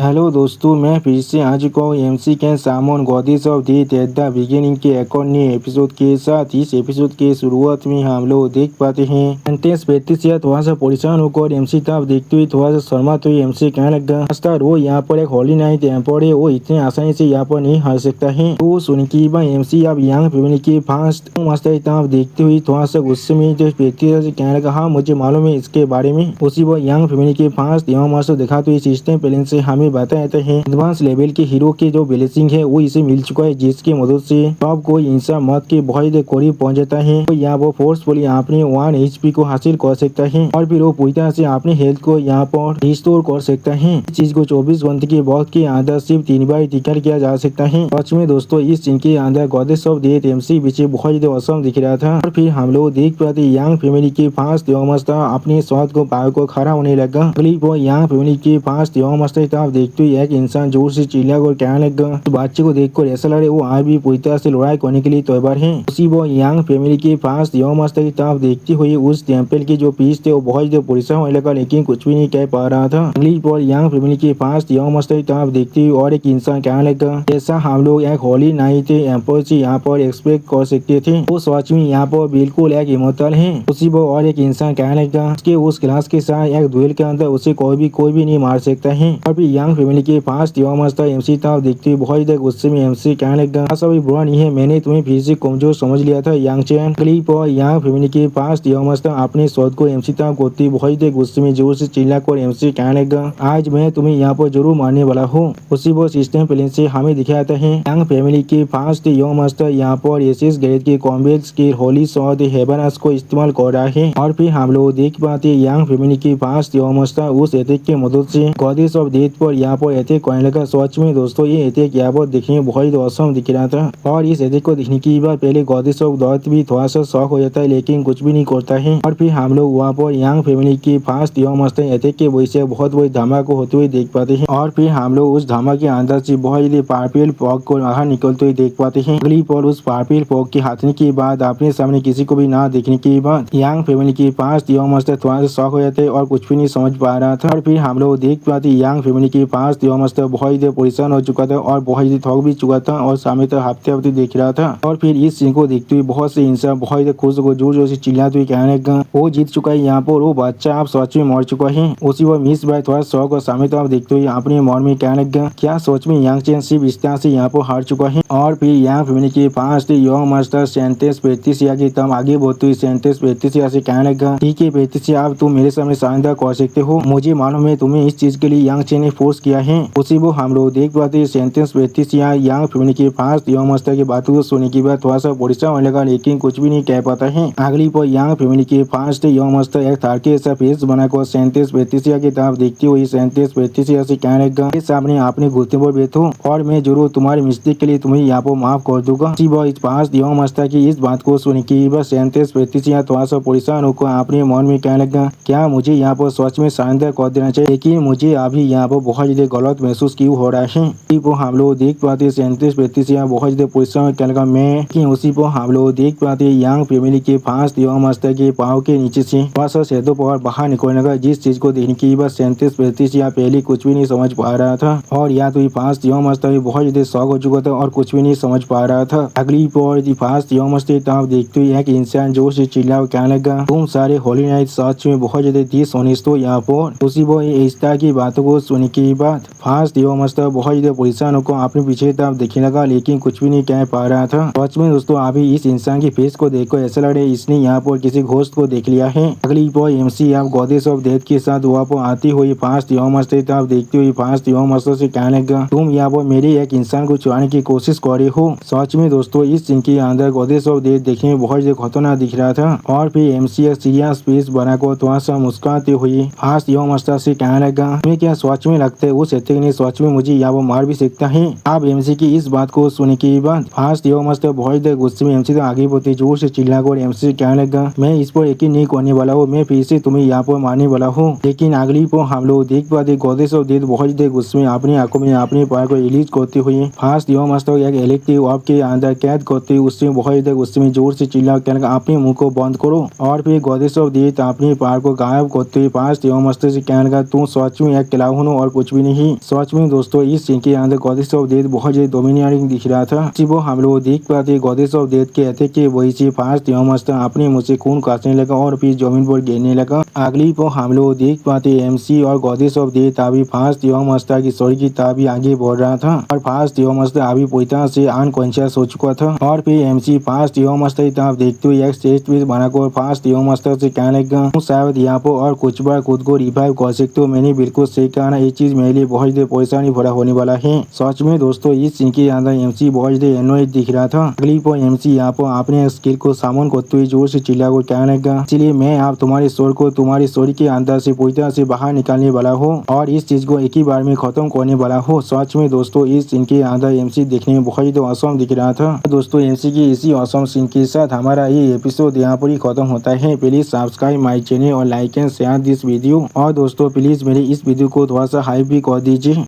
Hello दोस्तों, मैं फिर से आ चुका हूँ एमसी कैन सामन goddess of death at the beginning के एक और नए एपिसोड के साथ। इस एपिसोड के शुरुआत में हम लोग देख पाते हैं सेंटेंस पेट्रिसिया थोड़ा सा परेशान होकर एमसी तरफ देखते हुए थोड़ा सा शर्माते हुए एमसी कहने लगा, मास्टर वो यहाँ पर एक होली नाइट एम्पर है, वो इतने आसानी से यहाँ पर नहीं हार सकता है। तो सुन के बाद एमसी अब यंग फैमिली के फास्ट मास्टर तरफ देखते हुए थोड़ा सा गुस्से में जो पेट्रिसिया से कहने लगा, हाँ मुझे मालूम है इसके बारे में। उसी वो यंग फैमिली के फास्ट एवं मास्टर दिखाते हुए सिस्टम प्लान से हमें बताते हैं एडवांस लेवल के हीरो के जो ब्लेसिंग है वो इसे मिल चुका है, जिसकी मदद से सब कोई इंसान मौत के बहुत करीब पहुंच जाता है। तो यहाँ वो फोर्सफुली अपने 1 HP को हासिल कर सकता है और फिर वो पूरी तरह से अपने हेल्थ को यहाँ पर रिस्टोर कर सकता है। इस चीज को 24 घंटे के वक्त के अंदर सिर्फ 3 बार टिकट किया जा सकता है। सच में दोस्तों इस सीन के अंदर गॉडेस ऑफ डेथ एमसी पीछे बहुत ज्यादा औसम दिख रहा था। और फिर हम लोग देख पाते यंग फैमिली के फास्ट अपने स्वाद को पावर को खड़ा होने लगा। अगली वो यंग फैमिली के फास्ट तरफ देखते हुए एक इंसान जोर से चिल्ला कर कहने लगा, तो बच्चे को देखकर ऐसा लगे वो आज भी पूरी तरह से लड़ाई करने के लिए तैयार है। उसी वो यंग फैमिली के पास की तरफ देखते हुए उस टेम्पल के जो पीस थे वो बहुत ज्यादा परेशान होने लगा, लेकिन कुछ भी नहीं कह पा रहा था। अगली पर यंग फैमिली के पास की तरफ देखते हुए और एक इंसान कहने लगा, जैसा हम लोग एक होली नाइट एम्पर से यहाँ पर एक्सपेक्ट कर सकते थे, वो सच में यहाँ पर बिल्कुल एक इमोर्टल है। उसी वो और एक इंसान कहने लगा, उसके उस क्लास के साथ एक दुएल के अंदर उसे कोई भी नहीं मार सकता है। और फिर यंग फैमिली के पास एमसी तरफ देखते हुए बहुत ज्यादा गुस्से में एमसी कहने लगा, ऐसा भी बुरा नहीं है, मैंने तुम्हें फिर से कमजोर समझ लिया था यंग चैन। क्लिप और यंग फैमिली के पास अपने शोध को एमसी तरफ करते बहुत ज्यादा गुस्से में जोर से चिल्लाकर एमसी कहने लगा, आज मैं तुम्हें यहाँ पर जरूर मारने वाला हूँ। उसी वो सिस्टम प्लेन से हमें दिखाता है यंग फैमिली के पास यहाँ पर एसिस ग्रेड के कॉम्बेट्स के होली शॉट हेबनस को इस्तेमाल कर रहा है। और फिर हम लोग देख पाते यंग फैमिली के पास उस अटैक की मदद से गॉडेस ऑफ डेथ पर यहाँ पर अटैक करने लगा। सच में दोस्तों ये अटैक यहाँ पर देखने में बहुत औसम दिख रहा था। और इस अटैक को देखने के बाद पहले गॉडेस ऑफ डेथ भी थोड़ा सा शॉक हो जाता है, लेकिन कुछ भी नहीं करता है। और फिर हम लोग वहाँ पर यंग फैमिली के फास्ट अटैक के वजह से बहुत बड़ी धमाका होते हुए देख पाते हैं। और फिर हम लोग उस धमाके के अंदर से बहुत पावरफुल फॉग को बाहर निकलते हुए देख पाते हैं। अगली पर उस पावरफुल फॉग के हाथने के बाद अपने सामने किसी को भी ना देखने के बाद यंग फैमिली के पास थोड़ा सा शॉक हो जाते हैं और कुछ भी नहीं समझ पा रहा था। और फिर हम लोग देख पाते यंग फैमिली के पास बहुत परेशान हो चुका था और बहुत थक भी चुका था और सामने तक हफ्ते देख रहा था। और फिर इस सीन को देखते हुए बहुत से इंसान बहुत खुश हो जोर जोर से चिल्लाते हुए कहने लगा, वो जीत चुका है यहाँ पर, वो बच्चा आप सच में मर चुका है। उसी वो मिस बाय थोड़ा शौक और सामने तरफ देखते हुए अपने मन में कहने लगा, क्या सच में यंग चैन सिर्फ इस तरह से यहाँ पर हार चुका है। और फिर यंग फैमिली के पास मास्टर सेंटेंस पेट्रिसिया की तरफ आगे बढ़ते हुए सेंटेंस पेट्रिसिया से कहने लगा, ठीक है पेट्रिसिया, आप तुम मेरे सामने शानदार कर सकते हो, मुझे मालूम है तुम्हें इस चीज के लिए यंग चैन ने फोर्स किया है। उसी वो हम लोग देख पाते सेंटेंस पेट्रिसिया यंग फैमिली के पास मास्टर की बातों को सुनने के बाद थोड़ा सा परेशान होने लगा, लेकिन कुछ भी नहीं कह पाता है। अगली पर यंग फैमिली के पास मास्टर एक तार के ऐसा फेस बनाकर सेंटेंस पेट्रिसिया की तरफ देखती हुई सेंटेंस पेट्रिसिया से कहने लगा, सामने आपने घुटने पर बैठो और मैं जरूर तुम्हारे मिस्टेक के लिए तुम्हें यहाँ पर माफ कर दूंगा। इसी वो इस पास मास्टर की इस बात को सुन के बाद सेंटेंस पेट्रिसिया थोड़ा सा परेशान होकर अपने मन में कहने लगा, क्या मुझे यहाँ पर सच में शानदार कर देना चाहिए, लेकिन मुझे अभी यहाँ पर बहुत ज्यादा गलत महसूस क्यों हो रहा है। उसी को हम लोग देख पाते सेंटेंस पेट्रिसिया बहुत ज्यादा परेशान कहने लगा मैं कि उसी को हम लोग देख पाते यंग फैमिली के फास्ट मास्टर के पाँव के नीचे से थोड़ा सा शैडो पावर बाहर निकलने लगा, जिस चीज को देखने के बाद सेंटेंस पेट्रिसिया पहले कुछ भी नहीं समझ पा रहा था। और या तो फास्ट मास्टर भी बहुत ज्यादा शौक हो चुका था और कुछ भी नहीं समझ पा रहा था। अगली पर फास्ट मास्टर तरफ देखते हुए एक इंसान जोर से चिल्ला कहने लगा, तुम सारे होली नाइट सच में बहुत ज्यादा डिसऑनेस्ट हो यहाँ पर। उसी वो इस तरह की बातों को सुनने के बाद फास्ट मास्टर बहुत ज्यादा परेशान होकर अपने पीछे तरफ देखने लगा, लेकिन कुछ भी नहीं कह पा रहा था। सच में दोस्तों अभी इस इंसान की फेस को देखकर ऐसा लग रहा है इसने यहाँ पर किसी घोस्ट को देख लिया है। अगली पर एमसी आप गॉडेस ऑफ डेथ के साथ वहाँ पर आती हुई फास्ट मास्टर तरफ देखते हुए फास्ट मास्टर से कहने लगा, तुम यहाँ पर मेरे एक इंसान को चुराने की कोशिश कर रहे हो। सच में दोस्तों इस सीन के अंदर गॉडेस ऑफ डेथ देखने में बहुत ज्यादा खतरनाक दिख रहा था। और फिर एमसी एक सीरियस फेस बनाकर थोड़ा सा मुस्कुराते हुए फास्ट मास्टर से कहने लगा, तुम्हें क्या सच में लगता है उस अटैक ने सच में मुझे यहाँ पर मार भी सकता है। अब एमसी की इस बात को सुनने के बाद फास्ट मास्टर बहुत ज्यादा गुस्से में एमसी तक आगे बढ़ते जोर से चिल्लाकर एमसी कहने लगा, मैं इस पर यकीन नहीं करने वाला हूँ, मैं फिर से तुम्हें यहाँ पर मारने वाला हूँ। लेकिन अगली पर हम लोग देख पाते गॉडेस ऑफ डेथ बहुत ज्यादा गुस्से में अपनी आंखों में अपने पैर को रिलीज करते हुए फास्ट मास्टर एक इलेक्ट्रिक ऑफ के अंदर कैद करते हुए उससे बहुत ज्यादा गुस्से में जोर से चिल्ला कहने लगा, अपने मुंह को बंद करो। और फिर गॉडेस ऑफ डेथ अपने पैर को गायब करते हुए फास्ट मास्टर से कहने लगा, तुम सच में एक क्लाउन हो और कुछ भी नहीं। सच में दोस्तों इस सीन के अंदर गॉडेस ऑफ डेथ बहुत ज्यादा डोमिनियरिंग दिख रहा था। वो हम लोग देख पाते गॉडेस ऑफ डेथ कहते कि वही से फास्ट मस्ता अपने मुँह से खून काटने लगा और फिर जमीन पर गिरने लगा। अगली को हम लोग देख पाते एमसी और गॉडेस ऑफ डेथ अभी फास्ट मस्ता की स्टोरी की तरफ आगे बढ़ रहा था और फास्ट मस्ता अभी पूरी तरह से अनकॉन्शियस हो चुका था। और फिर एमसी फास्ट मस्ता की तरफ देखते हुए एक टेस्ट पीस बनाकर फास्ट मस्ता से कहने लगा शायद यहाँ पर और कुछ बार खुद को रिवाइव कर सकते हो। मैंने बिल्कुल सही कहा ना, ये चीज मेरे लिए बहुत ज्यादा परेशानी भरा होने वाला है। सच में दोस्तों इस सीन के अंदर एमसी बहुत ज्यादा एनोयड दिख रहा था। अगली पर एमसी यहाँ पर अपने स्किल को सामन करते हुए जोर से चिल्लाकर कहने लगा इसलिए मैं आप तुम्हारे स्टोर को तुम्हारी स्टोरी के अंदर से पूरी तरह से बाहर निकालने वाला हूँ और इस चीज को एक ही बार में खत्म करने वाला हूँ। सच में दोस्तों इस सीन के अंदर एमसी देखने में बहुत ज्यादा असम दिख रहा था। दोस्तों एमसी की इसी असम सीन के साथ हमारा ये एपिसोड यहाँ पर ही खत्म होता है। प्लीज सब्सक्राइब माई चैनल और like and share this video और दोस्तों प्लीज मेरे इस वीडियो को थोड़ा सा हाइप भी कर दीजिए।